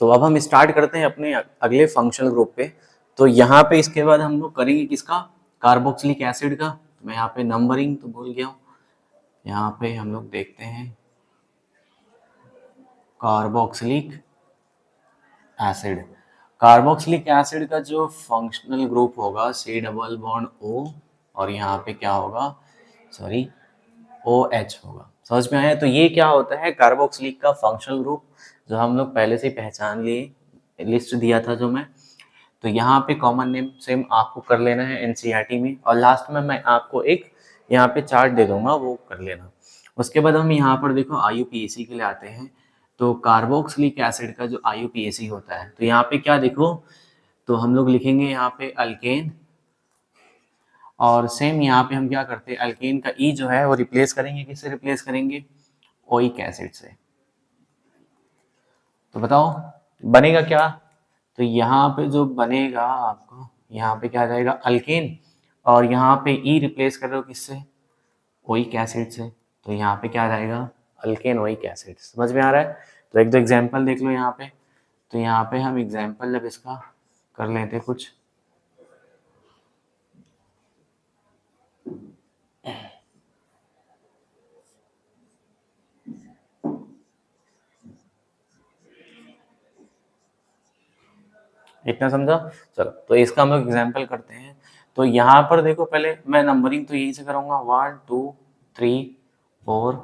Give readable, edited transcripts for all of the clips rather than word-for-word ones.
तो अब हम स्टार्ट करते हैं अपने अगले फंक्शनल ग्रुप पे। तो यहाँ पे इसके बाद हम लोग करेंगे किसका, कार्बोक्सिलिक एसिड का। तो मैं यहाँ पे नंबरिंग तो भूल गया हूँ, यहाँ पे हम लोग देखते हैं कार्बोक्सिलिक एसिड। कार्बोक्सिलिक एसिड का जो फंक्शनल ग्रुप होगा सी डबल बॉन्ड ओ, और यहाँ पे क्या होगा, सॉरी ओ एच होगा। समझ में आया। तो ये क्या होता है, कार्बोक्सिलिक का फंक्शनल ग्रुप, जो हम लोग पहले से ही पहचान लिए, लिस्ट दिया था जो मैं। तो यहाँ पे कॉमन नेम सेम आपको कर लेना है एनसीईआरटी में, और लास्ट में मैं आपको एक यहाँ पे चार्ट दे दूंगा, वो कर लेना। उसके बाद हम यहाँ पर देखो आईयूपीएसी के लिए आते हैं। तो कार्बोक्सिलिक एसिड का जो आईयूपीएसी होता है, तो यहाँ पे क्या देखो, तो हम लोग लिखेंगे यहाँ पे अल्केन, और सेम यहाँ पे हम क्या करते हैं, अल्केन का ई जो है वो रिप्लेस करेंगे, किससे रिप्लेस करेंगे, ओइक एसिड से। तो बताओ बनेगा क्या। तो यहाँ पे जो बनेगा आपको, यहाँ पे क्या आ जाएगा, अल्केन, और यहाँ पे ई रिप्लेस कर रहे हो किससे, ओइक एसिड से। तो यहाँ पे क्या आ जाएगा, अल्केन ओइक एसिड। समझ में आ रहा है। तो एक दो एग्जांपल देख लो यहाँ पे। तो यहाँ पे हम एग्जांपल जब इसका कर लेते कुछ, इतना समझा। चलो तो इसका हम लोग एग्जाम्पल करते हैं। तो यहाँ पर देखो, पहले मैं नंबरिंग तो यही से करूँगा, 1 2 3 4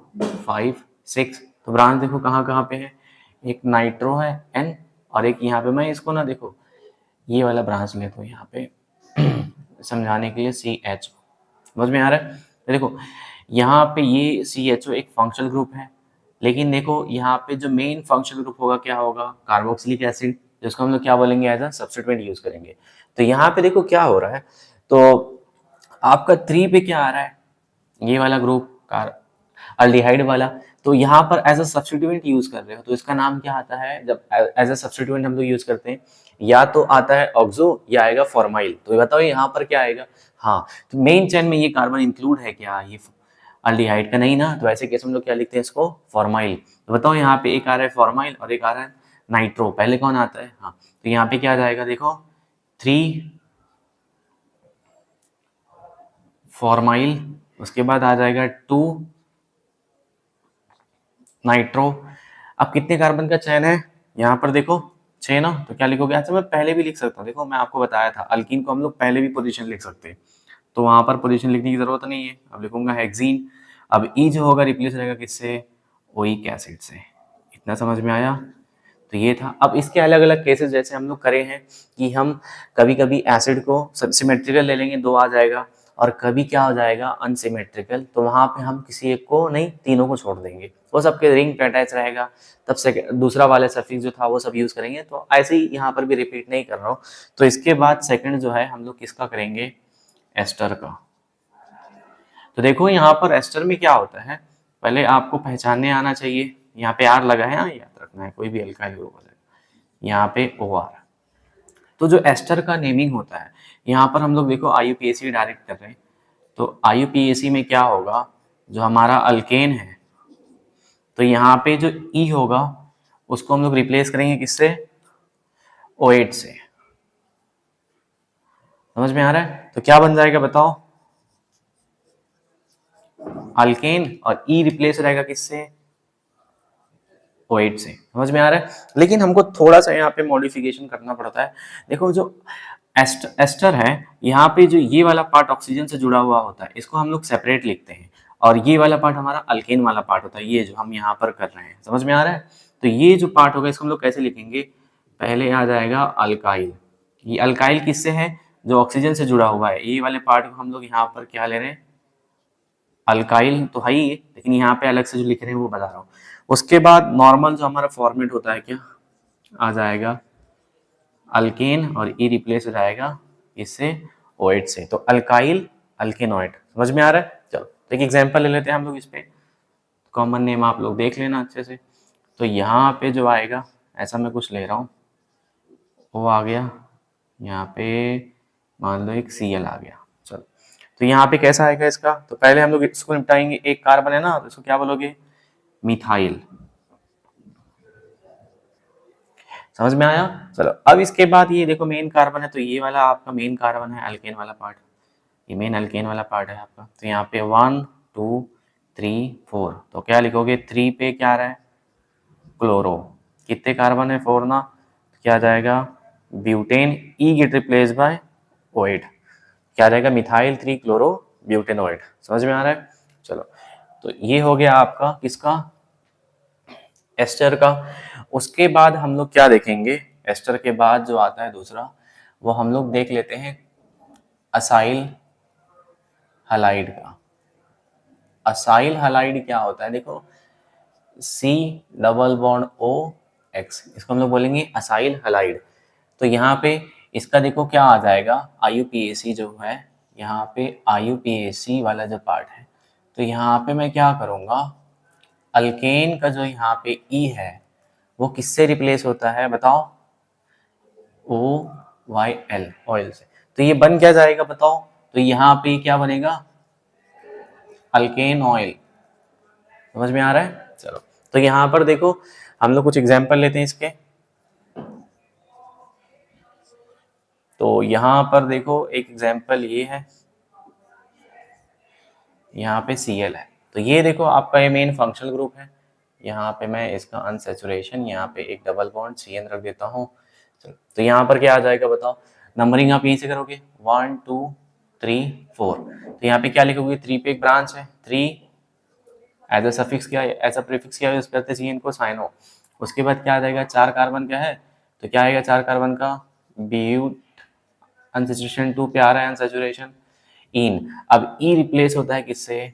5 6। तो ब्रांच देखो कहाँ कहाँ पे है, एक नाइट्रो है N, और एक यहाँ पे, मैं इसको ना देखो ये वाला ब्रांच लेता हूँ यहाँ पे समझाने के लिए, CH। समझ में आ रहा है। तो देखो यहाँ पे ये CHO एक फंक्शनल ग्रुप है, लेकिन देखो यहाँ पे जो मेन फंक्शनल ग्रुप होगा क्या होगा, कार्बोक्सिलिक एसिड, जिसको हम लोग क्या बोलेंगे, एज अ सब्स्टिट्यूएंट यूज करेंगे। तो यहाँ पे देखो क्या हो रहा है, तो आपका 3 पे क्या आ रहा है, ये वाला ग्रुप अल्डिहाइड वाला। तो यहाँ पर एज अ सब्स्टिट्यूएंट यूज कर रहे हो, तो इसका नाम क्या आता है, जब एज अ सब्स्टिट्यूएंट हम लोग यूज करते हैं, या तो आता है ऑक्सो या आएगा फॉर्माइल। तो ये बताओ यहाँ पर क्या आएगा। हाँ, तो मेन चेन में ये कार्बन इंक्लूड है क्या, ये अल्डिहाइड का नहीं ना। तो ऐसे केस हम लोग क्या लिखते हैं इसको, फॉर्माइल। तो बताओ यहाँ पे एक आ रहा है फॉर्माइल और एक आ रहा है नाइट्रो, पहले कौन आता है। हाँ, तो यहाँ पे क्या आ जाएगा देखो, 3 फॉर्माइल, उसके बाद आ जाएगा 2 नाइट्रो। अब कितने कार्बन का चयन है, यहाँ पर देखो 6 ना। तो क्या लिखोगे, अच्छा मैं पहले भी लिख सकता हूँ, देखो मैं आपको बताया था अल्कीन को हम लोग पहले भी पोजीशन लिख सकते हैं, तो वहां पर पोजीशन लिखने की जरूरत नहीं है। अब लिखूंगा हेक्सीन। अब ई जो होगा रिप्लेस रहेगा किससे, ओइक एसिड से। इतना समझ में आया। तो ये था। अब इसके अलग अलग केसेस जैसे हम लोग करे हैं कि हम कभी कभी एसिड को सिमेट्रिकल ले लेंगे, 2 आ जाएगा, और कभी क्या हो जाएगा अनसिमेट्रिकल, तो वहां पे हम किसी एक को नहीं, तीनों को छोड़ देंगे, वो सबके रिंग पे अटैच रहेगा। तब से दूसरा वाला सफिक्स जो था वो सब यूज करेंगे। तो ऐसे ही यहाँ पर भी रिपीट नहीं कर रहा हूँ। तो इसके बाद सेकंड जो है हम लोग किसका करेंगे, एस्टर का। तो देखो यहाँ पर एस्टर में क्या होता है, पहले आपको पहचानने आना चाहिए। यहाँ पे आर लगा है, हाँ याद रखना है, कोई भी अल्काइल ग्रुप हो जाएगा। यहाँ पे ओ आर। तो जो एस्टर का नेमिंग होता है, यहाँ पर हम लोग देखो आईयूपीएसी डायरेक्ट कर रहे हैं। तो आईयूपीएसी में क्या होगा, जो हमारा अल्केन है, तो यहाँ पे जो ई होगा उसको हम लोग रिप्लेस करेंगे किससे, O8 से। समझ में आ रहा है। तो क्या बन जाएगा बताओ, अल्केन, और ई रिप्लेस रहेगा किससे, O8 से। समझ में आ रहा है। लेकिन हमको थोड़ा सा यहाँ पे मॉडिफिकेशन करना पड़ता है। देखो जो एस्टर है, यहाँ पे जो ये वाला पार्ट ऑक्सीजन से जुड़ा हुआ होता है, इसको हम लोग सेपरेट लिखते हैं, और ये वाला पार्ट हमारा अल्केन वाला पार्ट होता है, ये जो हम यहाँ पर कर रहे हैं। समझ में आ रहा है। तो ये जो पार्ट होगा इसको हम लोग कैसे लिखेंगे, पहले आ जाएगा अल्काइल। ये अल्काइल किससे है, जो ऑक्सीजन से जुड़ा हुआ है। ये वाले पार्ट को हम लोग यहाँ पर क्या ले रहे हैं, अल्काइल तो है ही, लेकिन यहाँ पे अलग से जो लिख रहे हैं वो बता रहा हूँ। उसके बाद नॉर्मल जो हमारा फॉर्मेट होता है क्या आ जाएगा, अल्केन, और ई रिप्लेस हो जाएगा इससे, ओएट से। तो अल्काइल अल्केनोइड। समझ में आ रहा है। चलो तो एक एग्जांपल ले लेते हैं हम लोग इस पे। कॉमन नेम आप लोग देख लेना अच्छे से। तो यहाँ पे जो आएगा, ऐसा मैं कुछ ले रहा हूँ, वो आ गया यहाँ पे, मान लो एक Cl आ गया। चलो तो यहाँ पे कैसा आएगा इसका, तो पहले हम लोग इसको निपटाएंगे। एक कार्बन है ना, तो इसको क्या बोलोगे, मिथाइल। समझ में आया? चलो अब इसके बाद ये देखो मेन कार्बन है, तो ये वाला आपका मेन कार्बन है, अल्केन वाला पार्ट, ये मेन अल्केन वाला पार्ट है आपका। तो यहाँ पे 1 2 3 4, तो क्या लिखोगे? 3 पे क्या आ रहा है? क्लोरो। कितने कार्बन है? 4 ना, तो क्या आ जाएगा? Butane, E get replace by oate, क्या आ जाएगा? Methyl 3 chloro butanoate. समझ में आ रहा है? चलो, तो ये हो गया आपका किसका? एस्टर का। उसके बाद हम लोग क्या देखेंगे? एस्टर के बाद जो आता है दूसरा, वो हम लोग देख लेते हैं असाइल हलाइड का। असाइल हलाइड क्या होता है? देखो, C double bond O X, इसको हम लोग बोलेंगे असाइल हलाइड। तो यहाँ पे इसका देखो क्या आ जाएगा? IUPAC जो है, यहाँ पे IUPAC वाला जो पार्ट है, तो यहाँ पे मैं क्या करूँगा? अल्केन का जो यहाँ पे ई है वो किससे रिप्लेस होता है बताओ? OYL, ऑयल से। तो ये बन क्या जाएगा बताओ? तो यहाँ पे क्या बनेगा? Alkane oil. समझ में आ रहा है? चलो, तो यहाँ पर देखो हम लोग कुछ एग्जांपल लेते हैं इसके। तो यहाँ पर देखो एक एग्जांपल ये है, यहाँ पे Cl है, तो ये देखो आपका ये मेन फंक्शनल ग्रुप है। यहाँ पे मैं इसका अनसैचुरेशन, यहाँ पे एक डबल बॉन्ड CN रख देता हूँ। तो यहाँ पर क्या आ जाएगा बताओ? नंबरिंग आप यहीं से करोगे 1 2 3 4, तो यहाँ पे क्या लिखोगे? 3 पे एक ब्रांच है, 3 एज अ सफिक्स किया, एज अ प्रीफिक्स किया यूज करते CN को, साइनो। उसके बाद क्या आ जाएगा? 4 कार्बन क्या है, तो क्या आएगा 4 कार्बन का? ब्यूट, अनसैचुरेशन 2 पे आ रहा है अनसैचुरेशन इन। अब ई रिप्लेस होता है किससे?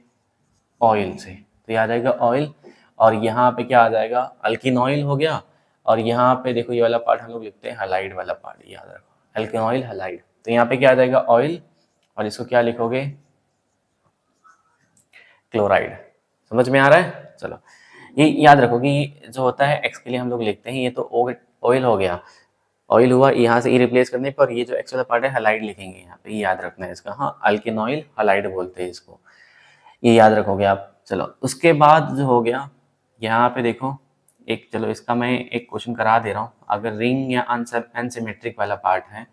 ऑयल से, तो ये आ जाएगा ऑयल। और यहाँ पे क्या आ जाएगा? अल्किन ऑयल हो गया। और यहाँ पे देखो ये वाला पार्ट हम लोग लिखते हैं हलाइड वाला पार्ट, याद रखो अल्किन ऑयल हलाइड। तो यहाँ पे क्या आ जाएगा? ऑयल, और इसको क्या लिखोगे? क्लोराइड। समझ में आ रहा है? चलो, ये याद रखो कि ये जो होता है एक्स के लिए हम लोग लिखते हैं, ये तो ऑयल हो गया, ऑयल हुआ, यहाँ से ई रिप्लेस करने पर ये जो एक्स वाला पार्ट है हलाइड लिखेंगे यहाँ पे, ये याद रखना है इसका। हाँ, अल्किन ऑयल हलाइड बोलते हैं इसको, ये याद रखोगे आप। चलो, उसके बाद जो हो गया यहाँ पे देखो एक, चलो इसका मैं एक क्वेश्चन करा दे रहा हूँ। अगर रिंग या अनसिमेट्रिक वाला पार्ट है,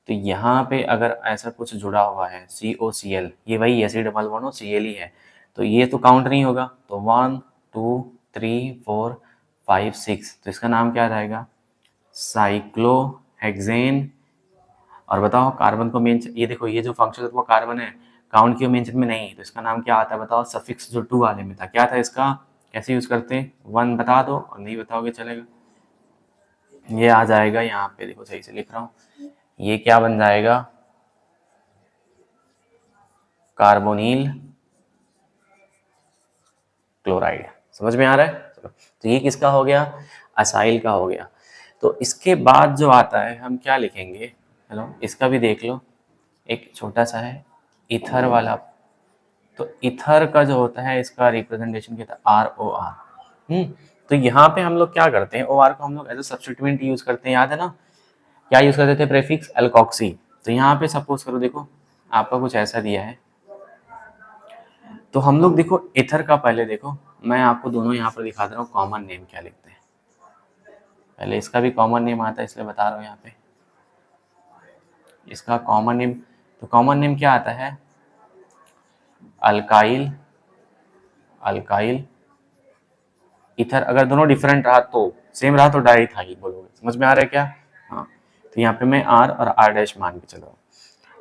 तो यहाँ पे अगर ऐसा कुछ जुड़ा हुआ है COCl, ये वही है, सी डबल बॉन्ड Cl ही है, तो ये तो काउंट नहीं होगा। तो 1 2 3 4 5 6, तो इसका नाम क्या रहेगा? साइक्लोहेक्सेन। और बताओ कार्बन को मेंशन, ये देखो ये जो फंक्शनल ग्रुप कार्बन है काउंट क्यों मेंशन में नहीं, तो इसका नाम क्या आता है बताओ? सफिक्स जो 2 वाले में था, क्या था इसका? कैसे यूज करते हैं? 1 बता दो, और नहीं बताओगे चलेगा। ये आ जाएगा यहाँ पे, देखो सही से लिख रहा हूँ, ये क्या बन जाएगा? Carbonyl chloride. समझ में आ रहा है? चलो, तो ये किसका हो गया? असाइल का हो गया। तो इसके बाद जो आता है हम क्या लिखेंगे? हेलो, इसका भी देख लो, एक छोटा सा है इथर वाला। तो इथर का जो होता है इसका रिप्रेजेंटेशन क्या था? ROR। तो यहाँ पे हम लोग क्या करते हैं? OR को हम लोग एज ए सब्स्टिट्यूएंट यूज करते हैं, याद है ना? क्या यूज करते थे? Prefix alkoxy. तो यहाँ पे सपोज करो, देखो आपका कुछ ऐसा दिया है, तो हम लोग देखो इथर का पहले देखो, मैं आपको दोनों यहाँ पर दिखा दे रहा हूँ कॉमन नेम क्या लिखते हैं। पहले इसका भी कॉमन नेम आता है, इसलिए बता रहा हूँ यहाँ पे इसका कॉमन नेम। तो कॉमन नेम क्या आता है? Alkyl, alkyl ether. अगर दोनों डिफरेंट रहा तो, सेम रहा तो डाइथाइल बोलोगे। समझ में आ रहा है क्या? हाँ, तो यहाँ पे मैं R और R डैश मान के चल रहा हूँ।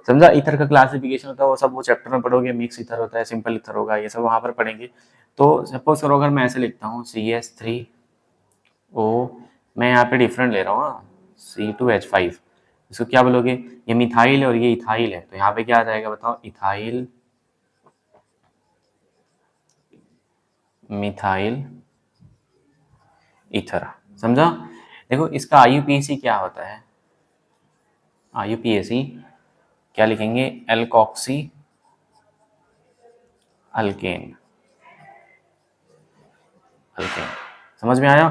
समझा? इथर का क्लासिफिकेशन होता है वो सब वो चैप्टर में पढ़ोगे, मिक्स इथर होता है, सिंपल इथर होगा, ये सब वहाँ पर पढ़ेंगे। तो सपोज करो अगर मैं ऐसे लिखता हूँ CH3O, मैं यहाँ पे डिफरेंट ले रहा हूँ, C2H5, इसको क्या बोलोगे? ये मिथाइल है और ये इथाइल है, तो यहाँ पे क्या आ जाएगा बताओ? Ethyl, methyl ether. समझा? देखो इसका IUPAC क्या होता है? IUPAC क्या लिखेंगे? Alkoxy alkane, alkane. समझ में आया?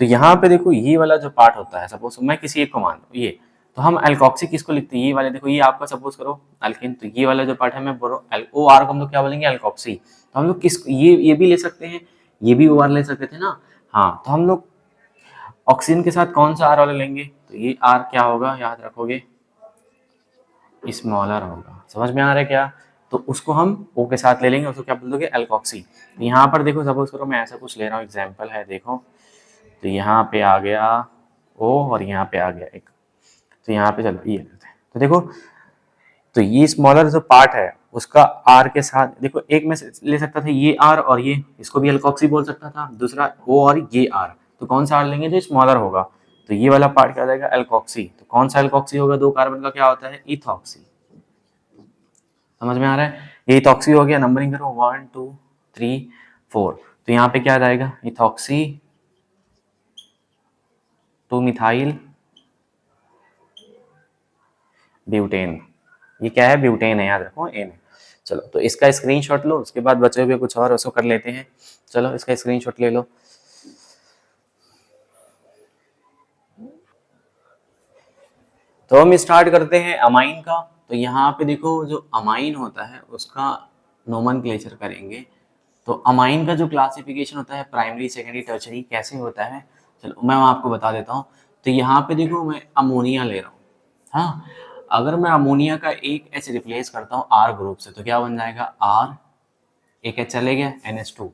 तो यहाँ पे देखो ये वाला जो पार्ट होता है, सपोज मैं किसी एक को मान लूँ ये, तो हम एल्कोक्सी किसको लिखते हैं? ये वाले देखो, ये आपका सपोज करो अल्केन, तो ये वाला जो पार्ट है मैं बोल रहा हूँ OR को हम लोग क्या बोलेंगे? एल्कोक्सी। तो हम लोग किस, ये भी ले सकते हैं, ये भी OR ले सकते थे ना। हाँ, तो हम लोग ऑक्सीजन के साथ कौन सा आर वाला लेंगे, तो ये आर क्या होगा, याद रखोगे, स्मॉलर होगा। समझ में आ रहा है क्या? तो उसको हम ओ के साथ ले लेंगे, उसको क्या बोल दोगे, एल्कोक्सी। तो यहाँ पर देखो, सपोज करो मैं ऐसा कुछ ले रहा हूँ, एग्जाम्पल है देखो, तो यहाँ पे आ गया ओ और यहाँ पे आ गया एक, तो यहाँ पे चलो ये लेते हैं। तो देखो, तो ये स्मॉलर जो पार्ट है उसका आर के साथ, देखो एक में ले सकता था ये आर और ये, इसको भी एल्कोक्सी बोल सकता था, दूसरा ओ और ये आर, तो कौन सा आर लेंगे जो स्मॉलर होगा, तो ये वाला पार्ट क्या हो जाएगा, एल्कोक्सी। तो कौन सा एल्कोक्सी होगा, 2 कार्बन का, क्या होता है, इथॉक्सी। समझ में आ रहा है, ये इथॉक्सी हो गया। नंबरिंग करो 1 2 3 4, तो यहाँ पे क्या आ जाएगा, इथॉक्सी 2 मिथाइल ब्यूटेन। ये क्या है, ब्यूटेन है, याद रखो एन है। चलो तो इसका स्क्रीनशॉट लो, उसके बाद बचे हुए कुछ और उसको कर लेते हैं। चलो इसका स्क्रीनशॉट ले लो। तो हम स्टार्ट करते हैं अमाइन का। तो यहाँ पे देखो, जो अमाइन होता है उसका नोमेनक्लेचर करेंगे। तो अमाइन का जो क्लासिफिकेशन होता है, प्राइमरी सेकेंडरी टर्शरी, कैसे होता है, चलो मैं आपको बता देता हूँ। तो यहाँ पे देखो, मैं अमोनिया ले रहा हूँ, हाँ, अगर मैं अमोनिया का एक एच रिप्लेस करता हूँ आर ग्रुप से, तो क्या बन जाएगा, आर, एक एच चले गया, NH2।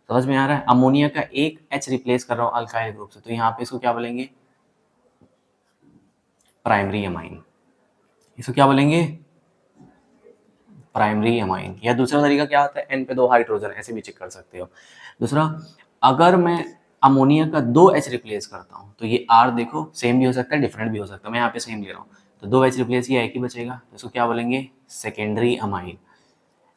समझ में आ रहा है, अमोनिया का एक एच रिप्लेस कर रहा हूँ अल्काइल ग्रुप से, तो यहाँ पे इसको क्या बोलेंगे, प्राइमरी अमाइन। इसको क्या बोलेंगे, प्राइमरी अमाइन। या दूसरा तरीका क्या होता है, N पे 2 हाइड्रोजन, ऐसे भी चेक कर सकते हो। दूसरा, अगर मैं अमोनिया का 2 एच रिप्लेस करता हूँ, तो ये R देखो सेम भी हो सकता है, डिफरेंट भी हो सकता है, मैं यहाँ पे सेम ले रहा हूँ, तो 2 एच रिप्लेस किया, एक ही बचेगा, तो इसको क्या बोलेंगे, सेकेंडरी अमाइन।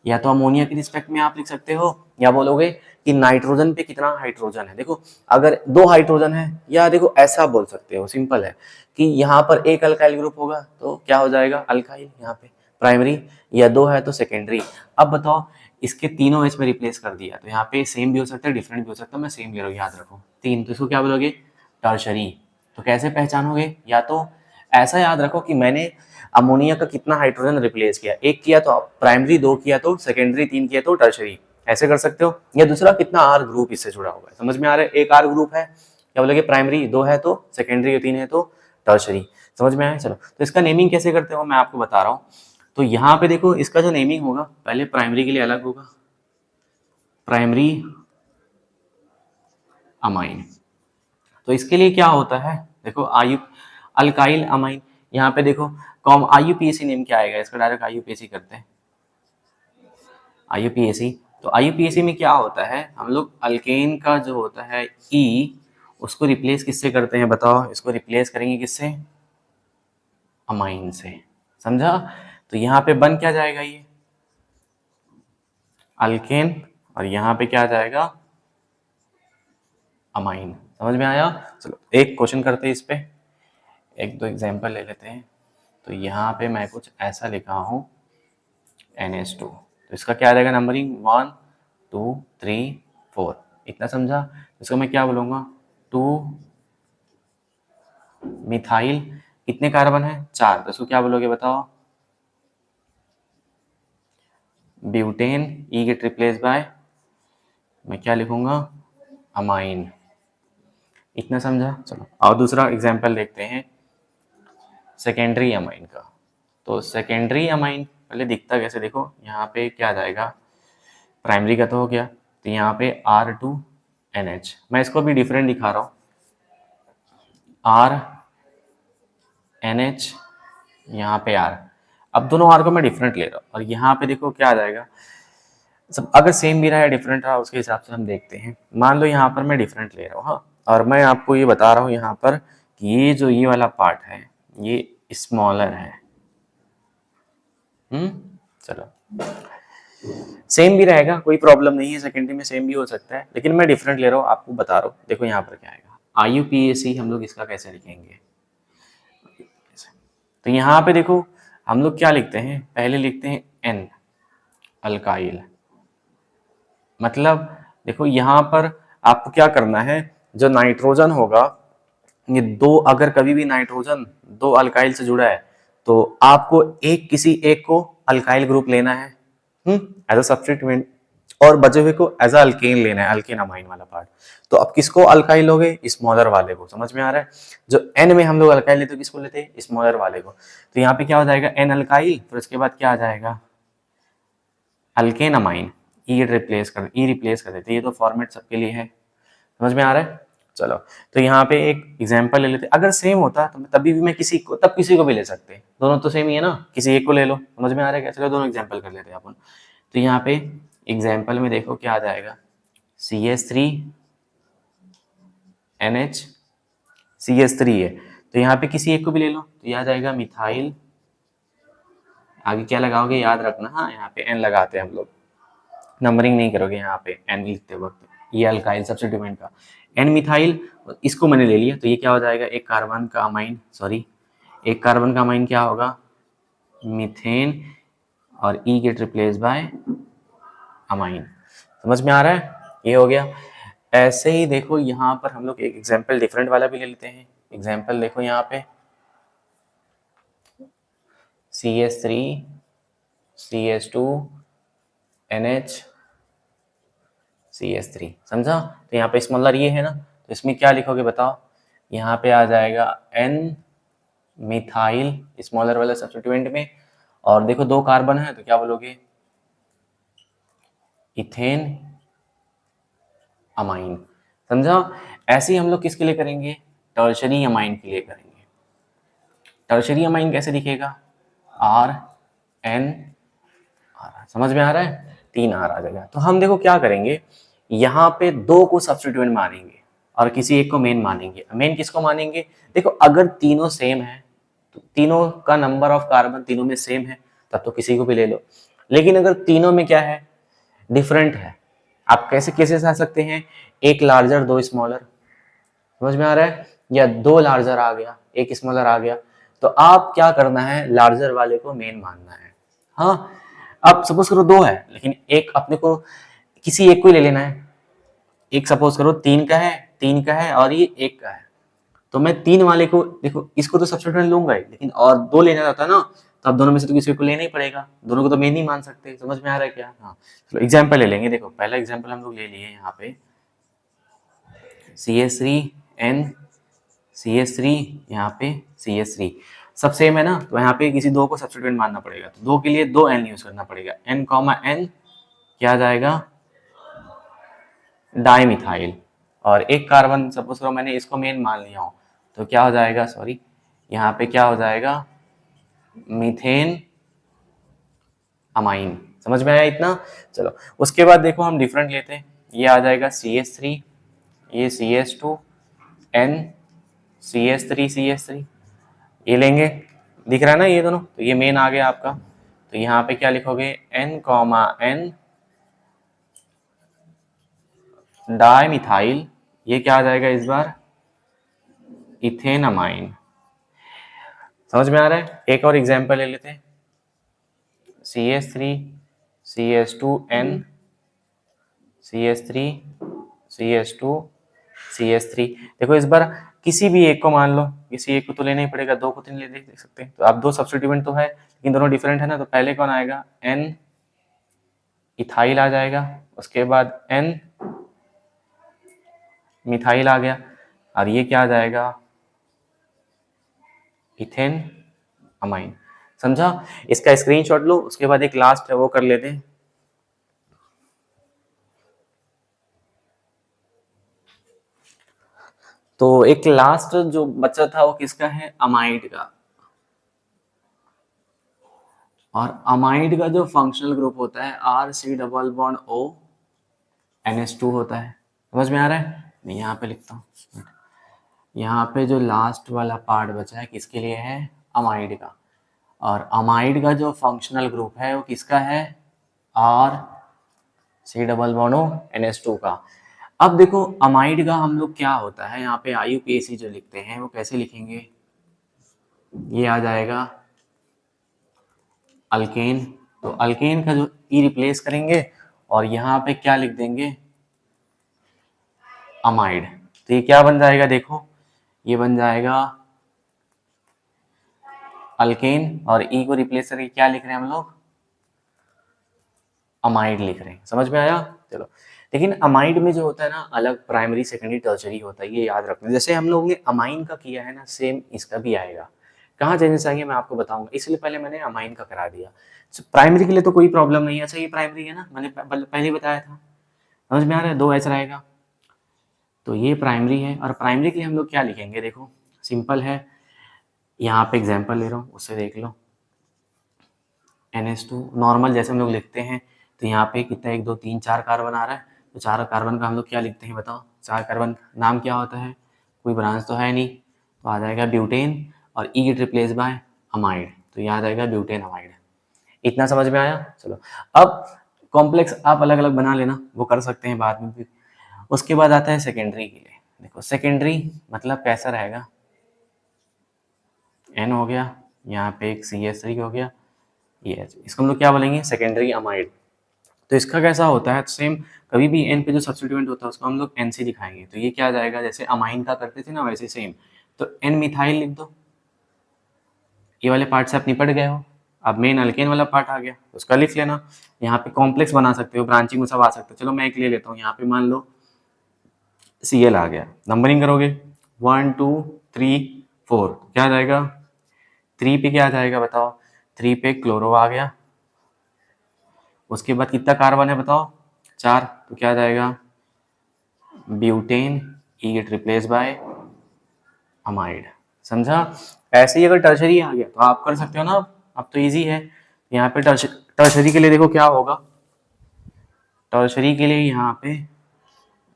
या तो अमोनिया के रिस्पेक्ट में आप लिख सकते हो, या बोलोगे कि नाइट्रोजन पे कितना हाइड्रोजन है। देखो अगर 2 हाइड्रोजन है, या देखो ऐसा बोल सकते हो, सिंपल है कि यहाँ पर एक अल्काइल ग्रुप होगा तो क्या हो जाएगा, अल्काइल, यहाँ पे प्राइमरी, या 2 है तो सेकेंडरी। अब बताओ, इसके तीनों एच में रिप्लेस कर दिया, तो यहाँ पे सेम भी हो सकता है, डिफरेंट भी हो सकता है, मैं सेम ले रहा हूँ, याद रखो 3, तो इसको क्या बोलोगे, टर्शरी। तो कैसे पहचानोगे, या तो ऐसा याद रखो कि मैंने अमोनिया का कितना हाइड्रोजन रिप्लेस किया, एक किया तो प्राइमरी, 2 किया तो सेकेंडरी, 3 किया तो टर्शरी, ऐसे कर सकते हो। या दूसरा, कितना आर ग्रुप इससे जुड़ा हुआ है। समझ में आ रहा है, एक आर ग्रुप है, क्या बोलोगे, प्राइमरी, 2 है तो सेकेंडरी, 3 है तो टर्शरी। समझ में आया। चलो तो इसका नेमिंग कैसे करते हो मैं आपको बता रहा हूँ। तो यहाँ पे देखो, इसका जो नेमिंग होगा, पहले प्राइमरी के लिए अलग होगा, प्राइमरी अमाइन। तो इसके लिए क्या होता है, देखो आयु अल्काइल अमाइन, यहाँ पे देखो कॉम IUPAC नेम क्या आएगा, इसका डायरेक्ट IUPAC करते हैं, IUPAC। तो IUPAC में क्या होता है, हम लोग अल्केन का जो होता है E, उसको रिप्लेस किससे करते हैं बताओ, इसको रिप्लेस करेंगे किससे, अमाइन से। समझा। तो यहाँ पे बन क्या जाएगा, ये अल्केन, और यहाँ पे क्या आ जाएगा, अमाइन। समझ में आया। चलो एक क्वेश्चन करते हैं इस पे, एक दो एग्जांपल ले लेते हैं। तो यहाँ पे मैं कुछ ऐसा लिखा हूँ, NH2, तो इसका क्या आ जाएगा नंबरिंग, 1 2 3 4, इतना समझा। इसको मैं क्या बोलूँगा, 2 मिथाइल, कितने कार्बन है, 4, तो इसको क्या बोलोगे बताओ, butane, E get replace bye, मैं क्या लिखूंगा, अमाइन। इतना समझा। चलो और दूसरा एग्जांपल देखते हैं, सेकेंडरी अमाइन का। तो सेकेंडरी अमाइन पहले दिखता कैसे, देखो यहाँ पे क्या आ जाएगा, प्राइमरी का तो हो गया, तो यहाँ पे R2NH, मैं इसको भी डिफरेंट दिखा रहा हूँ, RNH, यहाँ पे R। अब दोनों R को मैं डिफरेंट ले रहा हूँ, और यहाँ पे देखो क्या आ जाएगा, सब अगर सेम भी रहा है डिफरेंट रहा, उसके हिसाब से हम देखते हैं। मान लो यहाँ पर मैं डिफरेंट ले रहा हूँ, हाँ, और मैं आपको ये बता रहा हूँ यहाँ पर कि ये जो ये वाला पार्ट है ये स्मॉलर है। चलो सेम भी रहेगा, कोई प्रॉब्लम नहीं है, सेकेंडरी में सेम भी हो सकता है, लेकिन मैं डिफरेंट ले रहा हूँ, आपको बता रहा हूँ। देखो यहाँ पर क्या आएगा, IUPAC हम लोग इसका कैसे लिखेंगे, तो यहाँ पे देखो हम लोग क्या लिखते हैं, पहले लिखते हैं N, अल्काइल। मतलब देखो यहाँ पर आपको क्या करना है, जो नाइट्रोजन होगा, ये 2, अगर कभी भी नाइट्रोजन 2 अल्काइल से जुड़ा है, तो आपको किसी एक को अल्काइल ग्रुप लेना है एज अ सब्स्टिट्यूएंट, और बचे हुए को एज अल्केन लेना है, अल्केन अमाइन वाला पार्ट। तो अब किसको अल्काइल लोगे? स्मॉलर वाले को। समझ में आ रहा है? जो एन में हम लोग अल्काइल लेते हैं किसको लेते हैं? स्मॉलर वाले को। तो यहाँ पे क्या हो जाएगा? एन अल्काइल, फिर उसके बाद क्या आ जाएगा? Alkane amine. ई रिप्लेस कर देते। ये तो फॉर्मेट सबके लिए है। समझ में आ रहा है? चलो, तो यहाँ पे एक एग्जाम्पल ले लेते। अगर सेम होता तो तभी भी मैं किसी को भी ले सकते। दोनों तो सेम ही है ना, किसी एक को ले लो। समझ में आ रहा है क्या? चलो दोनों एग्जाम्पल कर लेते हैं अपन। तो यहाँ पे एग्जाम्पल में देखो क्या आ जाएगा? CH3NH, CH3 है, तो यहाँ पे किसी एक को भी ले लो, तो यह आ जाएगा मिथाइल। आगे क्या लगाओगे याद रखना, हाँ यहाँ पे एन लगाते हैं हम लोग, नंबरिंग नहीं करोगे यहाँ पे एन लिखते वक्त। ये अल्काइल सब्स्टिट्यूएंट का एन मिथाइल, इसको मैंने ले लिया, तो ये क्या हो जाएगा? एक कार्बन का अमाइन क्या होगा? मीथेन, और ई गेट रिप्लेस बाय अमाइन। समझ में आ रहा है? ये हो गया। ऐसे ही देखो यहाँ पर हम लोग एक एग्जाम्पल डिफरेंट वाला भी ले लेते हैं। एग्जाम्पल देखो यहाँ पे CH3 CH2 NH CH3, समझा? तो यहाँ पे स्मॉलर ये है ना, तो इसमें क्या लिखोगे बताओ? यहाँ पे आ जाएगा N मिथाइल स्मॉलर वाला सब्स्टिट्यूएंट में, और देखो दो कार्बन है तो क्या बोलोगे? Ethane amine. समझा? ऐसे ही हम लोग किसके लिए करेंगे? टर्शरी अमाइन के लिए करेंगे। टर्शरी अमाइन कैसे दिखेगा? RNR। समझ में आ रहा है? 3R आ जाएगा। तो हम देखो क्या करेंगे, यहाँ पे दो को सब्स्टिट्यूएंट मानेंगे और किसी एक को मेन मानेंगे। मेन किसको मानेंगे? देखो अगर तीनों सेम है तो तीनों का नंबर ऑफ कार्बन तीनों में सेम है, तब तो किसी को भी ले लो। लेकिन अगर तीनों में क्या है? डिफरेंट है। आप कैसे केसेस आ सकते हैं? एक लार्जर दो स्मॉलर। समझ में आ रहा है? या दो लार्जर आ गया एक स्मॉलर आ गया, तो आप क्या करना है? लार्जर वाले को मेन मानना है। हाँ, अब सपोज करो दो है, लेकिन एक अपने को किसी एक को ही ले लेना है। एक सपोज करो तीन का है और ये एक का है, तो मैं तीन वाले को, देखो इसको तो सब्स्टिट्यूएंट लूंगा ही, लेकिन और दो लेना रहता है ना, तो अब दोनों में से तो किसी को लेना ही पड़ेगा। दोनों को तो मेन नहीं मान सकते। समझ में आ रहा है क्या? हाँ, चलो एग्जाम्पल ले लेंगे। देखो पहला एग्जाम्पल हम लोग ले लिए यहाँ पे CH3N CH3, यहाँ पे CH3 सब सेम है ना, तो यहाँ पे किसी दो को सब्स्टिट्यूएंट मानना पड़ेगा। तो दो के लिए दो N यूज करना पड़ेगा। N, N क्या आ जाएगा? डाइमिथाइल। और एक कार्बन सपोज करो मैंने इसको मेन मान लिया हो, तो क्या हो जाएगा? सॉरी, यहाँ पे क्या हो जाएगा? Methane amine. समझ में आया इतना? चलो उसके बाद देखो हम डिफरेंट लेते हैं। ये आ जाएगा CH3, ये CH2 N CH3 ये लेंगे। दिख रहा है ना ये दोनों? तो ये मेन आ गया आपका। तो यहाँ पे क्या लिखोगे? N, N dimethyl. ये क्या आ जाएगा इस बार? Ethane amine. समझ में आ रहा है? एक और एग्जांपल ले लेते हैं। CH3 CH2N CH3 CH2 CH3। देखो इस बार किसी भी एक को मान लो, किसी एक को तो लेना ही पड़ेगा, दो को तो नहीं ले देख सकते। तो अब दो सब्स्टिट्यूएंट तो है लेकिन दोनों डिफरेंट है ना, तो पहले कौन आएगा? N इथाइल आ जाएगा, उसके बाद N मिथाइल आ गया, और ये क्या आ जाएगा? Ethane amine. समझा? इसका स्क्रीनशॉट लो, उसके बाद एक लास्ट है वो कर लेते हैं। तो एक लास्ट जो बचा था वो किसका है? अमाइड का। और अमाइड का जो फंक्शनल ग्रुप होता है RC≡O होता है। समझ में आ रहा है? मैं यहाँ पे लिखता हूँ। यहाँ पे जो लास्ट वाला पार्ट बचा है किसके लिए है? अमाइड का। और अमाइड का जो फंक्शनल ग्रुप है वो किसका है? RC≡NH2 का। अब देखो अमाइड का हम लोग क्या होता है, यहाँ पे IUPAC जो लिखते हैं वो कैसे लिखेंगे? ये आ जाएगा अल्केन। तो अल्केन का जो ई रिप्लेस करेंगे और यहाँ पे क्या लिख देंगे? अमाइड। तो ये क्या बन जाएगा? देखो ये बन जाएगा अल्केन, और ई को रिप्लेस करके क्या लिख रहे हैं हम लोग? अमाइड लिख रहे हैं, समझ में आया? चलो, लेकिन अमाइड में जो होता है ना अलग प्राइमरी सेकेंडरी टर्शरी होता है, ये याद रखना। जैसे हम लोगों ने अमाइन का किया है ना, सेम इसका भी आएगा। कहाँ चेंजेस आएंगे मैं आपको बताऊंगा, इसलिए पहले मैंने अमाइन का करा दिया। प्राइमरी के लिए तो कोई प्रॉब्लम नहीं है। अच्छा, ये प्राइमरी है ना, मैंने पहले ही बताया था, समझ में आ रहा है? 2 H रहेगा, तो ये प्राइमरी है। और प्राइमरी के लिए हम लोग क्या लिखेंगे, देखो सिंपल है, यहाँ पे एग्जाम्पल ले रहा हूँ, उससे देख लो। NH2 नॉर्मल जैसे हम लोग लिखते हैं, तो यहाँ पे कितना 1 2 3 4 कार्बन आ रहा है, तो 4 कार्बन का हम लोग क्या लिखते हैं बताओ? 4 कार्बन नाम क्या होता है? कोई ब्रांच तो है नहीं, तो आ जाएगा ब्यूटेन, और ई गेट रिप्लेस बाय अमाइड, तो यहाँ आ जाएगा ब्यूटेन अमाइड। इतना समझ में आया? चलो, अब कॉम्प्लेक्स आप अलग अलग बना लेना, वो कर सकते हैं बाद में भी। उसके बाद आता है सेकेंडरी के लिए। देखो सेकेंडरी मतलब कैसा रहेगा, N हो गया, यहाँ पे एक CH3 हो गया, ये इसको हम लोग क्या बोलेंगे? Secondary amide. तो इसका कैसा होता है, सेम कभी भी N पे जो सब्स्टिट्यूएंट होता है उसको हम लोग NC दिखाएंगे, तो ये क्या आ जाएगा, जैसे अमाइन का करते थे ना वैसे सेम, तो N मिथाइल लिख दो। ये वाले पार्ट से आप निपट गए हो। अब मेन अल्केन वाला पार्ट आ गया, उसका लिख लेना। यहाँ पे कॉम्प्लेक्स बना सकते हो, ब्रांचिंग में सब आ सकते हो। चलो मैं एक ले लेता हूँ, यहाँ पे मान लो Cl आ गया, नंबरिंग करोगे 1 2 3 4, क्या आ जाएगा? 3 पे क्या आ जाएगा बताओ? 3 पे क्लोरो आ गया। उसके बाद कितना कार्बन है बताओ? 4, तो क्या आ जाएगा? Butane, E get replace bye amide. समझा? ऐसे ही अगर टर्शरी आ गया तो आप कर सकते हो ना, अब तो इजी है। यहाँ पे टर्शरी के लिए देखो क्या होगा, टर्शरी के लिए यहाँ पे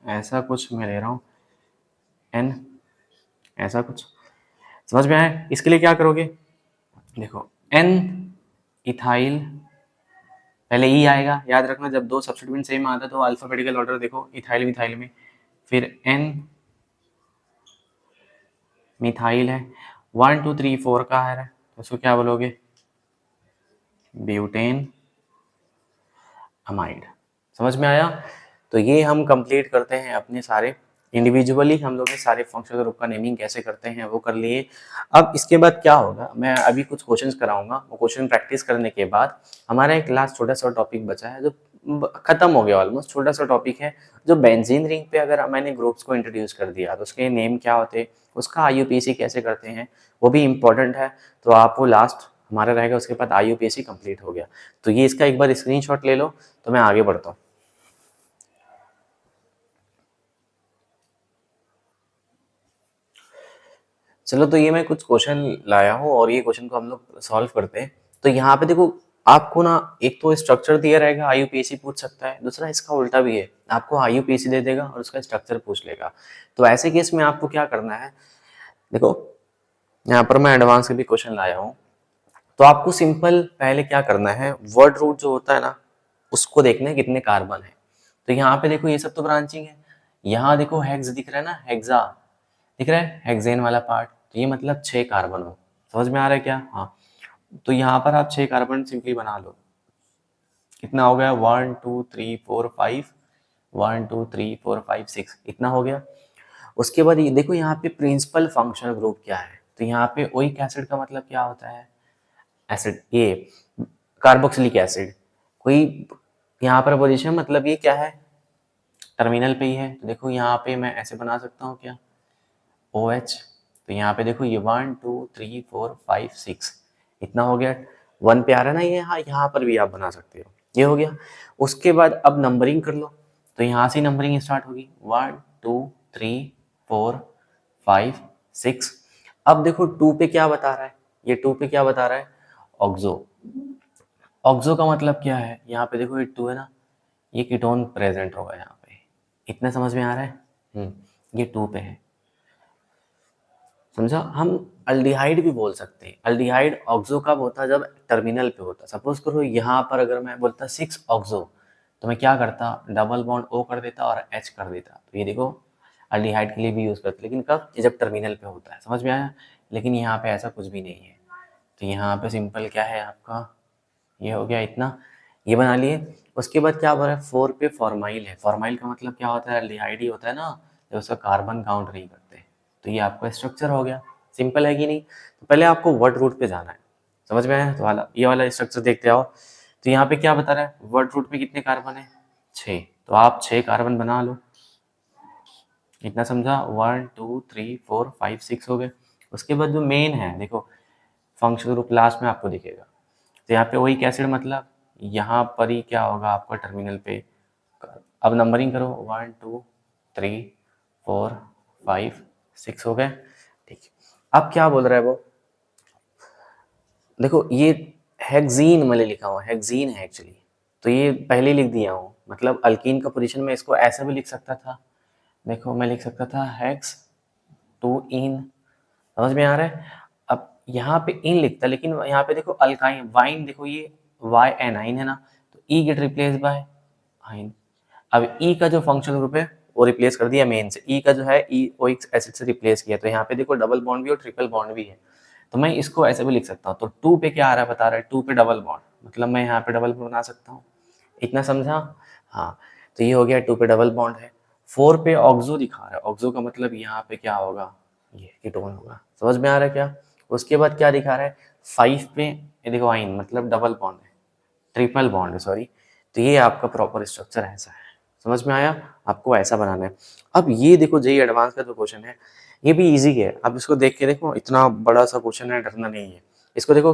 ऐसा कुछ मैं ले रहा हूँ, N ऐसा कुछ, समझ में आया? इसके लिए क्या करोगे, देखो N इथाइल, पहले ई आएगा, याद रखना जब 2 सब्स्टिट्यूएंट सेम आता है तो अल्फाबेटिकल ऑर्डर देखो इथाइल मिथाइल में, फिर N मिथाइल है, 1 2 3 4 का है, तो उसको क्या बोलोगे? Butane amide. समझ में आया? तो ये हम कंप्लीट करते हैं अपने सारे इंडिविजुअली, हम लोग ने सारे फंक्शनल ग्रुप का नेमिंग कैसे करते हैं वो कर लिए। अब इसके बाद क्या होगा, मैं अभी कुछ क्वेश्चंस कराऊंगा, वो क्वेश्चन प्रैक्टिस करने के बाद हमारा एक लास्ट छोटा सा टॉपिक बचा है जो खत्म हो गया ऑलमोस्ट। छोटा सा टॉपिक है जो बेंजीन रिंग पे अगर मैंने ग्रुप्स को इंट्रोड्यूस कर दिया तो उसके नेम क्या होते, उसका IUPAC कैसे करते हैं, वो भी इंपॉर्टेंट है। तो आपको लास्ट हमारा रहेगा, उसके बाद IUPAC कंप्लीट हो गया। तो ये इसका एक बार स्क्रीनशॉट ले लो, तो मैं आगे बढ़ता हूँ। चलो, तो ये मैं कुछ क्वेश्चन लाया हूँ और ये क्वेश्चन को हम लोग सॉल्व करते हैं। तो यहाँ पे देखो आपको ना एक तो स्ट्रक्चर दिया रहेगा, IUPAC पूछ सकता है, दूसरा इसका उल्टा भी है, आपको IUPAC दे देगा और उसका स्ट्रक्चर पूछ लेगा। तो ऐसे केस में आपको क्या करना है, देखो यहाँ पर मैं एडवांस के भी क्वेश्चन लाया हूँ। तो आपको सिंपल पहले क्या करना है, वर्ड रूट जो होता है ना उसको देखना है कितने कार्बन है। तो यहाँ पे देखो ये सब तो ब्रांचिंग है, यहाँ देखो हेक्स दिख रहा है ना, हेक्सा दिख रहा है, हेक्सेन वाला पार्ट, तो ये मतलब 6 कार्बन हो। समझ में आ रहा है क्या? हाँ, तो यहाँ पर आप 6 कार्बन सिंपली बना लो। कितना हो गया? 1 2 3 4 5, 1 2 3 4 5 6, इतना हो गया। उसके बाद ये देखो यहाँ पे प्रिंसिपल फंक्शनल ग्रुप क्या है, तो यहाँ पे ओइक एसिड का मतलब क्या होता है? एसिड, ये कार्बोक्सिलिक एसिड। कोई यहाँ पर पोजीशन मतलब ये क्या है, टर्मिनल पे ही है। तो देखो यहाँ पे मैं ऐसे बना सकता हूँ क्या, OH। तो यहाँ पे देखो ये 1 2 3 4 5 6, इतना हो गया। 1 पे आ रहा है ना ये, हाँ यहाँ पर भी आप बना सकते हो, ये हो गया। उसके बाद अब नंबरिंग कर लो, तो यहाँ से नंबरिंग स्टार्ट होगी 1 2 3 4 5 6। अब देखो 2 पे क्या बता रहा है, ये 2 पे क्या बता रहा है, ऑक्सो। ऑक्सो का मतलब क्या है, यहाँ पे देखो ये 2 है ना, ये कीटोन प्रेजेंट होगा यहाँ पे, इतना समझ में आ रहा है? ये 2 पे है, समझा? हम अल्डिहाइड भी बोल सकते हैं। अल्डिहाइड ऑक्सो कब होता है, जब टर्मिनल पे होता है। सपोज करो यहाँ पर अगर मैं बोलता 6 ऑक्सो, तो मैं क्या करता, डबल बॉन्ड O कर देता और H कर देता। तो ये देखो अल्डिहाइड के लिए भी यूज करते, लेकिन कब, जब टर्मिनल पे होता है। समझ में आया? लेकिन यहाँ पे ऐसा कुछ भी नहीं है, तो यहाँ पे सिंपल क्या है आपका, ये हो गया इतना, ये बना लिए। उसके बाद क्या बोल रहा है, 4 पे फॉर्माइल है। फॉर्माइल का मतलब क्या होता है, अल्डिहाइड ही होता है ना, जब उसका कार्बन काउंट नहीं करते। तो ये आपका स्ट्रक्चर हो गया, सिंपल है कि नहीं? तो पहले आपको वर्ड रूट पे जाना है, समझ में आया? तो वाला ये वाला स्ट्रक्चर देखते आओ। तो यहाँ पे क्या बता रहा है, वर्ड रूट में कितने कार्बन है, 6, तो आप 6 कार्बन बना लो। इतना समझा, 1 2 3 4 5 6 हो गए। उसके बाद जो मेन है देखो, फंक्शनल ग्रुप लास्ट में आपको दिखेगा, तो यहाँ पे वही एसिड, मतलब यहाँ पर ही क्या होगा आपका टर्मिनल पे। अब नंबरिंग करो, 1 2 3 4 5 6 हो गए, ठीक है। अब क्या बोल रहा है वो, देखो ये हेक्जीन मैंने लिखा हुआ, हेक्जीन है एक्चुअली, तो ये पहले लिख दिया हूँ, मतलब अल्कीन का पोजीशन में इसको ऐसा भी लिख सकता था। देखो मैं लिख सकता था हेक्स 2 इन, समझ में आ रहा है। अब यहाँ पे इन लिखता, लेकिन यहाँ पे देखो अल्काइन वाइन, देखो ये वाई एन आइन है ना, तो ई गेट रिप्लेस बाय आइन। अब ई का जो फंक्शनल ग्रुप है वो रिप्लेस कर दिया मेन से, ई का जो है ई ओ एसिड से रिप्लेस किया, तो यहाँ पे देखो डबल बॉन्ड भी और ट्रिपल बॉन्ड भी है, तो मैं इसको ऐसे भी लिख सकता हूँ। तो 2 पे क्या आ रहा है, बता रहा है 2 पे डबल बॉन्ड, मतलब मैं यहाँ पे डबल बॉन्ड बना सकता हूँ। इतना समझा, हाँ। तो ये हो गया 2 पे डबल बॉन्ड है। 4 पे ऑक्सो दिखा रहा है, ऑक्सो का मतलब यहाँ पे क्या होगा, ये कीटोन होगा, समझ में आ रहा है क्या। उसके बाद क्या दिखा रहा है, 5 पे ये देखो आइन, मतलब डबल बॉन्ड है, ट्रिपल बॉन्ड है सॉरी। तो ये आपका प्रॉपर स्ट्रक्चर ऐसा है, समझ में आया, आपको ऐसा बनाना है। अब ये देखो जेई एडवांस का जो क्वेश्चन है ये भी इजी है, अब इसको देख के देखो, इतना बड़ा सा क्वेश्चन है, डरना नहीं है इसको। देखो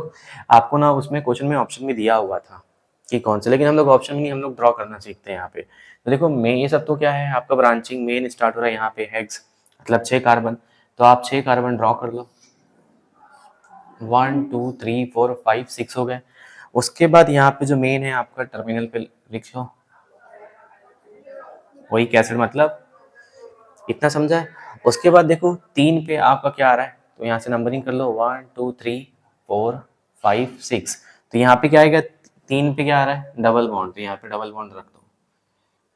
आपको ना उसमें क्वेश्चन में ऑप्शन भी दिया हुआ था कि कौन से, लेकिन हम लोग ऑप्शन नहीं, हम लोग ड्रॉ करना सीखते हैं यहाँ पे। तो देखो मैं ये सब तो क्या है, आपका ब्रांचिंग मेन स्टार्ट हो रहा है यहाँ पे हेक्स, मतलब 6 कार्बन, तो आप 6 कार्बन ड्रॉ कर लो, 1 2 3 4 5 6 हो गए। उसके बाद यहाँ पे जो मेन है आपका टर्मिनल पे लिख लो वही एसिड, मतलब इतना समझा है। उसके बाद देखो 3 पे आपका क्या आ रहा है, तो यहाँ से नंबरिंग कर लो, 1 2 3 4 5 6, तो यहाँ पे क्या आएगा, 3 पे क्या आ रहा है, डबल बॉन्ड, तो यहाँ पे डबल बॉन्ड रख दो,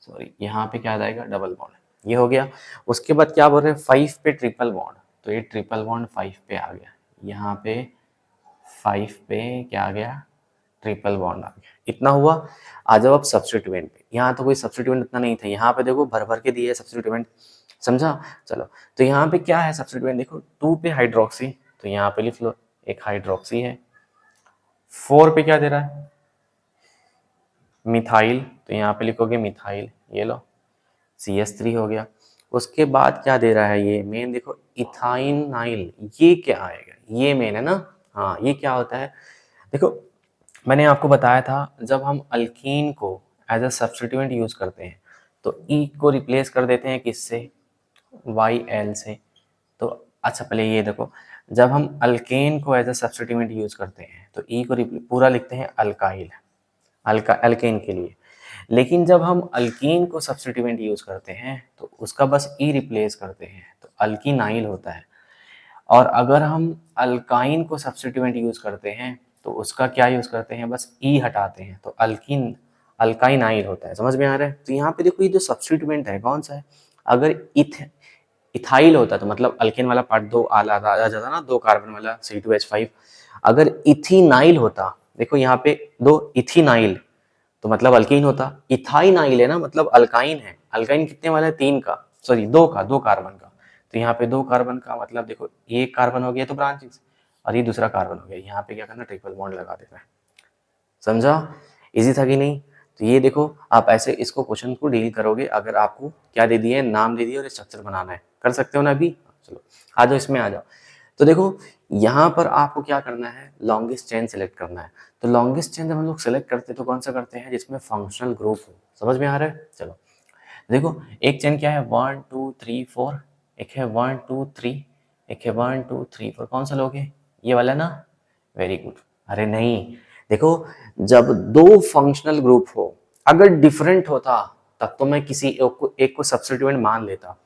सॉरी यहाँ पे क्या आ जाएगा, डबल बॉन्ड, ये हो गया। उसके बाद क्या बोल रहे हैं, 5 पे ट्रिपल बॉन्ड, तो ये ट्रिपल बॉन्ड 5 पे आ गया, यहाँ पे 5 पे क्या आ गया, ट्रिपल बॉन्ड आ गया। इतना हुआ। आ जाओ अब सब्स्टिट्यूएंट पे, यहाँ तो कोई सब्स्टिट्यूएंट इतना नहीं था, यहाँ पे देखो भर भर के दिए है सब्स्टिट्यूएंट, समझा। चलो तो यहाँ पे क्या है सब्स्टिट्यूएंट, देखो 2 पे हाइड्रोक्सी, तो यहाँ पे लिख लो एक हाइड्रोक्सी है। 4 पे क्या दे रहा है, मिथाइल, तो यहाँ पे लिखोगे मिथाइल, ये लो CH3 हो गया। उसके बाद क्या दे रहा है ये मेन, देखो इथाइनाइल, ये क्या आएगा, ये मेन है ना, हाँ ये क्या होता है। देखो मैंने आपको बताया था जब हम अल्कीन को एज अ सब्स्टिट्यूएंट यूज करते हैं तो ई को रिप्लेस कर देते हैं किससे, YL से। तो अच्छा पहले ये देखो, जब हम अल्केन को एज अ सब्स्टिट्यूएंट यूज करते हैं तो ई को पूरा लिखते हैं अल्काइल, अल्केन के लिए। लेकिन जब हम अल्कीन को सब्स्टिट्यूएंट यूज करते हैं तो उसका बस ई रिप्लेस करते हैं तो अल्कीनाइल होता है। और अगर हम अल्काइन को सब्स्टिट्यूएंट यूज करते हैं तो उसका क्या यूज करते हैं, बस ई हटाते हैं तो अल्काइनाइल होता है, समझ में आ रहा है। तो यहाँ पे देखो ये जो सब्स्टिट्यूएंट है कौन सा है, अगर इथाइल होता तो मतलब अल्केन वाला पार्ट दो आ जाता ना, 2 कार्बन वाला C2H5। अगर इथिनाइल होता, देखो यहाँ पे 2 इथिनाइल, तो मतलब अल्कीन होता। इथाइनाइल है ना, मतलब अल्काइन है। अल्काइन कितने वाला है, 3 का, सॉरी 2 का, 2 कार्बन का। तो यहाँ पे 2 कार्बन का मतलब देखो एक कार्बन हो गया तो ब्रांचेस, और ये दूसरा कार्बन हो गया, यहाँ पे क्या करना, ट्रिपल बॉन्ड लगा देना है, समझा। इजी था कि नहीं। तो ये देखो आप ऐसे इसको क्वेश्चन को डील करोगे, अगर आपको क्या दे दिया है, नाम दे दिया और स्ट्रक्चर बनाना है, कर सकते हो ना अभी। चलो आ जाओ इसमें आ जाओ। तो देखो यहाँ पर आपको क्या करना है, लॉन्गेस्ट चेन सेलेक्ट करना है। तो लॉन्गेस्ट चेन जब हम लोग सेलेक्ट करते हैं तो कौन सा करते हैं, जिसमें फंक्शनल ग्रुप हो, समझ में आ रहा है। चलो देखो एक चेन क्या है, 1 2 3 4, एक है 1 2 3, एक है 1 2 3 4, कौन सा लोगे, ये वाला ना, वेरी गुड। अरे नहीं, देखो जब 2 फंक्शनल ग्रुप हो, अगर डिफरेंट होता तब तो मैं किसी एक को सब्स्टिट्यूएंट मान लेता,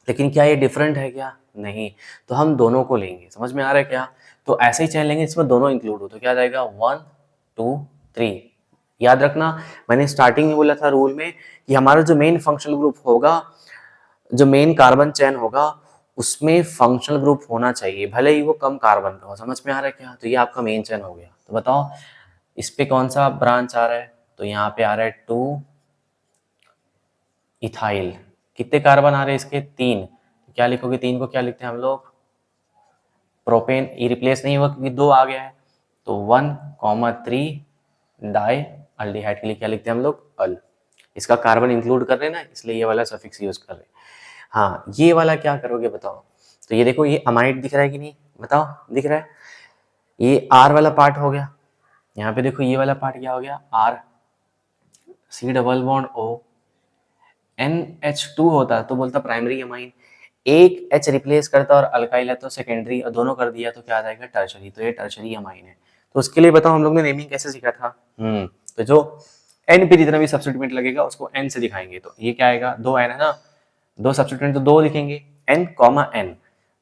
लेकिन क्या ये डिफरेंट है क्या, नहीं। तो हम दोनों को लेंगे, समझ में आ रहा है क्या। तो ऐसे ही चेन लेंगे इसमें दोनों इंक्लूड हो, तो क्या जाएगा 1 2 3। याद रखना मैंने स्टार्टिंग में बोला था रूल में कि हमारा जो मेन फंक्शनल ग्रुप होगा, जो मेन कार्बन चेन होगा, उसमें फंक्शनल ग्रुप होना चाहिए, भले ही वो कम कार्बन का हो, समझ में आ रहा है क्या। तो ये आपका मेन चेन हो गया। तो बताओ इस पे कौन सा ब्रांच आ रहा है, तो यहाँ पे आ रहा है 2 इथाइल। कितने कार्बन आ रहे हैं इसके, 3। क्या लिखोगे, 3 को क्या लिखते हैं हम लोग, प्रोपेन। ये रिप्लेस नहीं हुआ क्योंकि 2 आ गया है, तो 1 3 डाई अल्डिहाइड के लिए क्या लिखते हैं हम लोग, अल। इसका कार्बन इंक्लूड कर रहे हैं ना, इसलिए ये वाला सफिक्स यूज कर रहे हैं। हाँ, ये वाला क्या करोगे बताओ। तो ये देखो, ये अमाइड दिख रहा है कि नहीं, बताओ दिख रहा है। ये आर वाला पार्ट हो गया, यहाँ पे देखो ये वाला पार्ट क्या हो गया, R, C double bond O, NH2 होता तो बोलता प्राइमरी अमाइन, एक H रिप्लेस करता और अल्काइल है तो सेकेंडरी, और दोनों कर दिया तो क्या आ जाएगा, टर्शरी। तो ये टर्शरी अमाइन है। तो उसके लिए बताओ हम लोग ने नेमिंग कैसे सीखा था। तो जो N पे जितना भी सब्स्टिट्यूएंट लगेगा उसको N से दिखाएंगे। तो ये क्या आएगा, 2 N है ना, 2 सब्स्टिट्यूएंट तो 2 लिखेंगे, N, N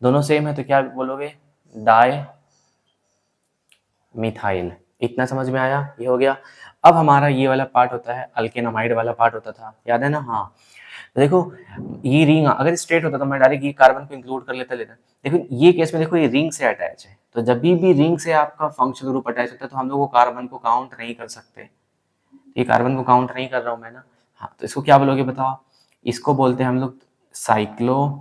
दोनों सेम है तो क्या बोलोगे, डाई मिथाइल। इतना समझ में आया, ये हो गया। अब हमारा ये वाला पार्ट होता है, अल्केनामाइड वाला पार्ट होता था, याद है ना। हाँ, तो देखो ये रिंग अगर स्ट्रेट होता तो मैं डायरेक्ट ये कार्बन को इंक्लूड कर लेता। देखो ये केस में देखो ये रिंग से अटैच है, तो जब भी रिंग से आपका फंक्शनल ग्रुप अटैच होता है तो हम लोग वो कार्बन को काउंट नहीं कर सकते। ये कार्बन को काउंट नहीं कर रहा हूं मैं ना। हाँ, तो इसको क्या बोलोगे बताओ, इसको बोलते हैं हम लोग साइक्लोप्रोपेन।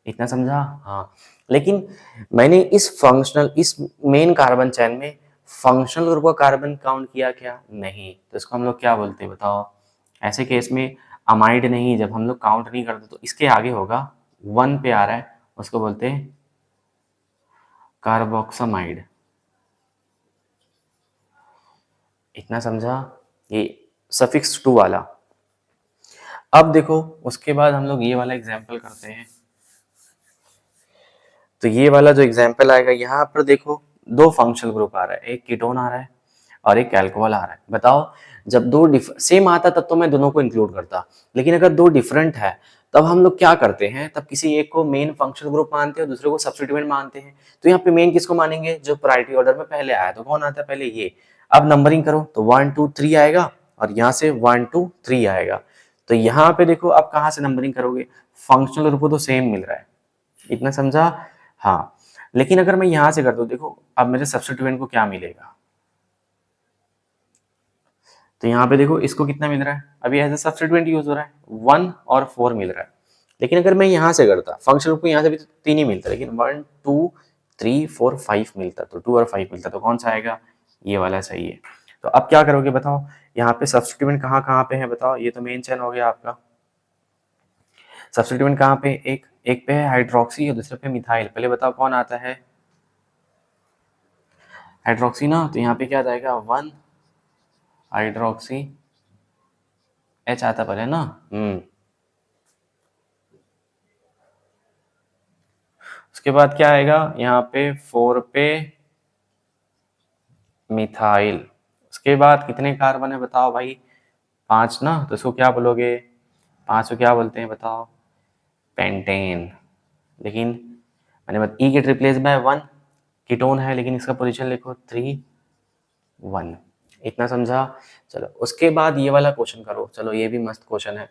इतना समझा। हाँ, लेकिन मैंने इस मेन कार्बन चैन में फंक्शनल ग्रुप का कार्बन काउंट किया क्या, नहीं। तो इसको हम लोग क्या बोलते हैं बताओ। ऐसे केस में अमाइड नहीं, जब हम लोग काउंट नहीं करते तो इसके आगे होगा, 1 पे आ रहा है, उसको बोलते हैं कार्बोक्सामाइड। इतना समझा, ये सफिक्स 2 वाला। अब देखो उसके बाद हम लोग ये वाला एग्जाम्पल करते हैं। तो ये वाला जो एग्जाम्पल आएगा, यहाँ पर देखो 2 फंक्शनल ग्रुप आ रहा है, एक कीटोन आ रहा है और एक अल्कोहल आ रहा है। बताओ, जब 2 सेम आता तब तो मैं दोनों को इंक्लूड करता, लेकिन अगर 2 डिफरेंट है तब हम लोग क्या करते हैं, तब किसी एक को मेन फंक्शनल ग्रुप मानते हैं और दूसरे को सब्स्टिट्यूएंट मानते हैं। तो यहाँ पे मेन किसको मानेंगे, जो प्रायोरिटी ऑर्डर में पहले आया। तो कौन आता है पहले, ये। अब नंबरिंग करो तो 1 2 3 आएगा और यहाँ से 1 2 3 आएगा। तो यहाँ पे देखो आप कहाँ से नंबरिंग करोगे, फंक्शनल ग्रुप तो सेम मिल रहा है। इतना समझा। हाँ, लेकिन अगर मैं यहां से कर दूं, देखो अब मेरे सब्स्टिट्यूएंट को क्या मिलेगा। तो यहाँ पे देखो इसको कितना मिल रहा है, अभी एज ए सब्स्टिट्यूएंट यूज हो रहा है, 1 और 4 मिल रहा है। लेकिन अगर मैं यहाँ से करता, फंक्शनल को यहाँ से भी तो 3 ही मिलता, लेकिन 1 2 3 4 5 मिलता, तो 2 और 5 मिलता, तो कौन सा आएगा, ये वाला सही है। तो अब क्या करोगे बताओ, यहाँ पे सब्स्टिट्यूएंट कहाँ कहाँ पे है बताओ। ये तो मेन चेन हो गया आपका, सब्स्टिट्यूएंट कहाँ पे, एक पे है हाइड्रोक्सी और दूसरे पे मिथाइल। पहले बताओ कौन आता है, हाइड्रोक्सी ना। तो यहाँ पे क्या जाएगा, 1 हाइड्रोक्सी, H आता पहले ना। उसके बाद क्या आएगा, यहाँ पे 4 पे मिथाइल। उसके बाद कितने कार्बन है बताओ भाई, 5 ना। तो इसको क्या बोलोगे, 5 को क्या बोलते हैं बताओ, पेंटेन। लेकिन मैंने ई गेट रिप्लेस बाय 1, कीटोन है लेकिन इसका पोजीशन लिखो 3 1। इतना समझा। चलो उसके बाद ये वाला क्वेश्चन करो, चलो ये भी मस्त क्वेश्चन है,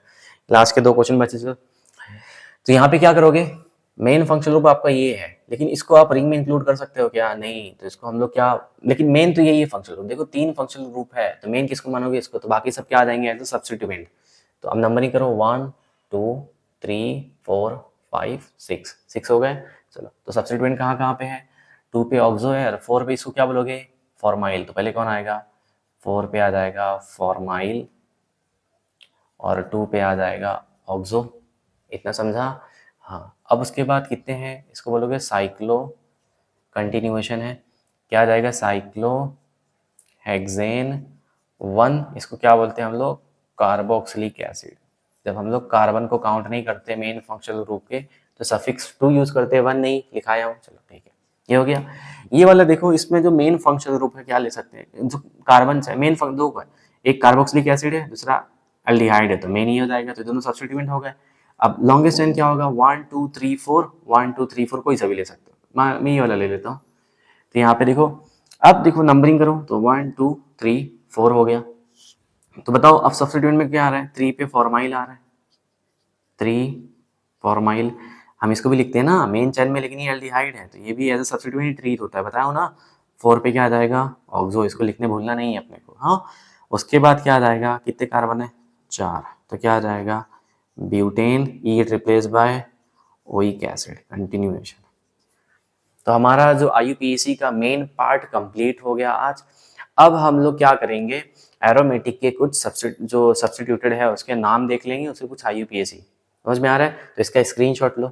लास्ट के 2 क्वेश्चन बचे। तो यहाँ पे क्या करोगे, मेन फंक्शन ग्रुप आपका ये है, लेकिन इसको आप रिंग में इंक्लूड कर सकते हो क्या, नहीं। तो इसको हम लोग क्या, लेकिन मेन तो यही है फंक्शनल ग्रुप। देखो 3 फंक्शनल ग्रुप है तो मेन किसको मानोगे, इसको। तो बाकी सब क्या आ जाएंगे एज अ सब्स्टिट्यूएंट। तो अब नंबरिंग करो, 1 2 3 4 5 6, 6 हो गए। चलो, तो सब्स्टिट्यूएंट कहाँ कहाँ पे है, 2 पे ऑक्सो है और 4 पे इसको क्या बोलोगे, फॉर्माइल। तो पहले कौन आएगा, 4 पे आ जाएगा फॉर्माइल और 2 पे आ जाएगा ऑक्सो। इतना समझा। हाँ, अब उसके बाद कितने हैं, इसको बोलोगे साइक्लो, कंटिन्यूएशन है, क्या आ जाएगा, साइक्लो हेक्सेन 1। इसको क्या बोलते हैं हम लोग, कार्बोक्सिलिक एसिड। जब हम लोग कार्बन को काउंट नहीं करते मेन फंक्शनल ग्रुप के तो सफिक्स 2 यूज करते हैं, 1 नहीं लिखाया हूँ। चलो ठीक है, ये हो गया। ये वाला देखो, इसमें जो मेन फंक्शनल ग्रुप है क्या ले सकते हैं, जो कार्बन है मेन दो का, एक कार्बोक्सिलिक एसिड है, दूसरा एल्डिहाइड है, तो मेन ही हो जाएगा। तो दोनों सब्स्टिट्यूएंट हो गए। अब लॉन्गेस्ट चेन क्या होगा, 1 2 3 4, 1 2 3 4 कोई सा भी ले सकते हो। मैं ये वाला ले लेता हूँ। तो यहाँ पे देखो, अब देखो नंबरिंग करो तो 1 2 3 4 हो गया। तो बताओ अब सब्स्टिट्यूएंट में क्या आ रहा है, 3 पे फॉर्माइल आ रहा है, 3 फॉर्माइल। हम इसको भी लिखते हैं ना मेन चेन में, लेकिन ये एल्डिहाइड है तो ये भी एज अ सब्स्टिट्यूएंट ट्रीट होता है, बताओ ना। 4 पे क्या आ जाएगा, ऑक्सो। इसको लिखने भूलना नहीं है अपने को। हाँ, उसके बाद क्या आ जाएगा, कितने कार्बन है, 4। तो क्या आ जाएगा, butane, E get replace bye oic acid, continuation. तो हमारा जो IUPAC का मेन पार्ट कंप्लीट हो गया आज। अब हम लोग क्या करेंगे, एरोमेटिक के कुछ जो सब्स्टिट्यूटेड है उसके नाम देख लेंगे, उससे कुछ IUPAC समझ में आ रहा है। तो इसका स्क्रीनशॉट लो।